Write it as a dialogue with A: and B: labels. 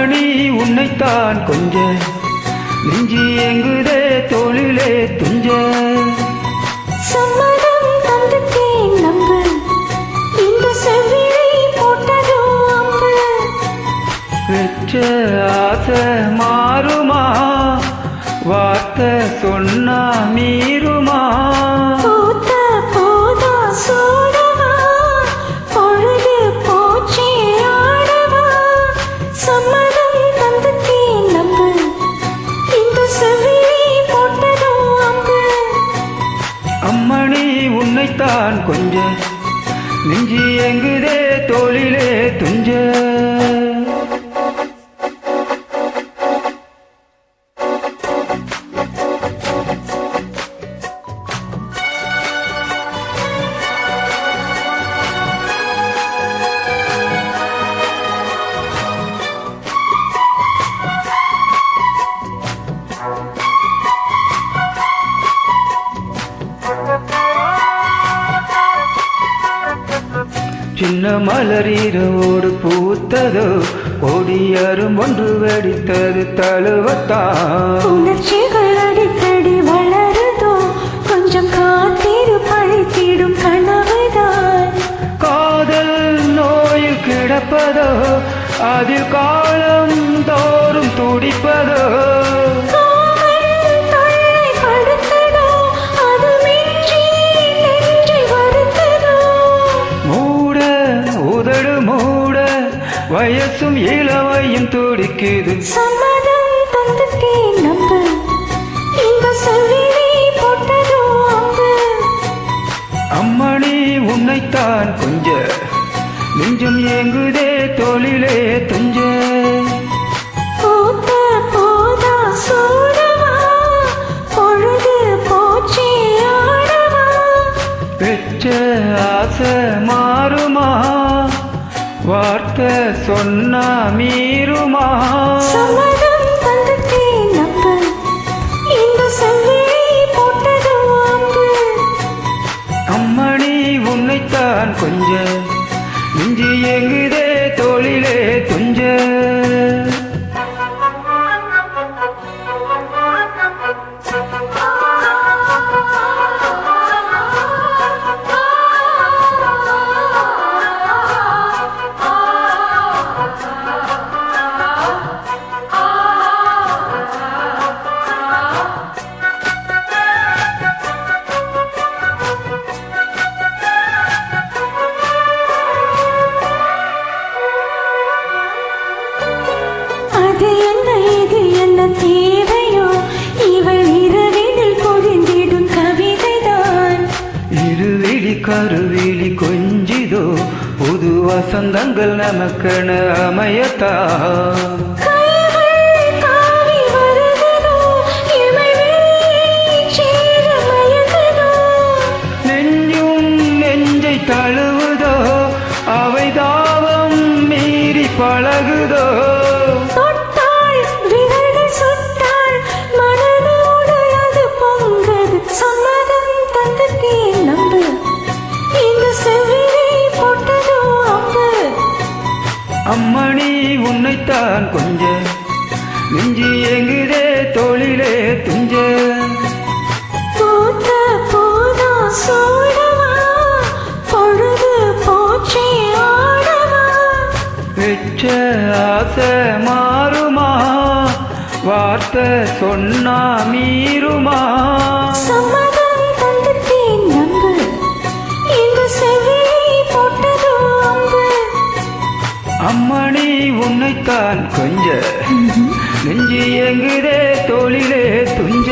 A: அம்மணி உன்னைத்தான் கொஞ்ச நெஞ்சி எங்குதே தோளிலே துஞ்ச
B: சம்மதம் தந்துட்டேன் நம்பு இந்த செவ்விழி போட்டதோ அம்பு
A: வெச்ச ஆசை மாறுமா வார்த்தை சொன்னா மீறுமா
B: பூத்த போதா சோடவா பொழுது போச்சே ஆடவா சம்மதம் தந்துட்டேன் நம்பு இந்த செவ்விழி போட்டதோ அம்பு
A: அம்மணி உன்னைத்தான் கொஞ்ச நெஞ்சி எங்குதே தோளிலே துஞ்ச சின்ன மலரீரோடு பூத்ததோ கொடியரும் ஒன்று வெடித்தது தழுவத்தான்
B: உணர்ச்சிகள் அடிக்கடி வளருதோ கொஞ்சம் காத்திரு பழித்திடும் கனவுதான்
A: காதல் நோயில் கிடப்பதோ அதில் காலம் தோறும் துடிப்பதோ வயசும் இளமையும் துடிக்குது
B: சம்மதம் தந்துட்டேன் நம்பு இந்த செவ்விழி போட்டதோ அம்பு
A: அம்மணி உன்னைத்தான் கொஞ்ச நெஞ்சம் ஏங்குதே தோளிலே துஞ்ச
B: பூத்த போதா சூடவா பொழுது போச்சே ஆடவா
A: பெற்ற ஆசை மாறுமா வார்த்தை சொன்னா மீறுமா
B: சம்மதம் தந்துட்டேன் நம்பு இந்த செவ்விழி போட்டதோ அம்பு
A: அம்மணி உன்னைத்தான் கொஞ்ச நெஞ்சி எங்குதே தோளிலே துஞ்ச
B: அது என்ன இது என்ன தேவையோ இவள் இரவினில் பொழிந்திடும் கவிதைதான்
A: இருவிழி கருவிழி கொஞ்சிதோ புது வசந்தங்கள் நமக்கென அமையத்தா நெஞ்சும் நெஞ்சை தழுவுதோ அவை தாவம் மீறி பழகுதோ அம்மணி உன்னைத்தான் கொஞ்ச நெஞ்சி எங்குதே தோளிலே துஞ்ச
B: பூத்த போதா சூடவா பொழுது போச்சே ஆடவா
A: வெச்ச ஆசை மாறுமா வார்த்தை சொன்னா மீறுமா
B: சம்மதம் தந்துட்டேன் நம்பு இந்த செவ்விழி போட்டதோ அம்பு
A: அம்மணி உன்னைத்தான் கொஞ்ச நெஞ்சி எங்குதே தோளிலே துஞ்ச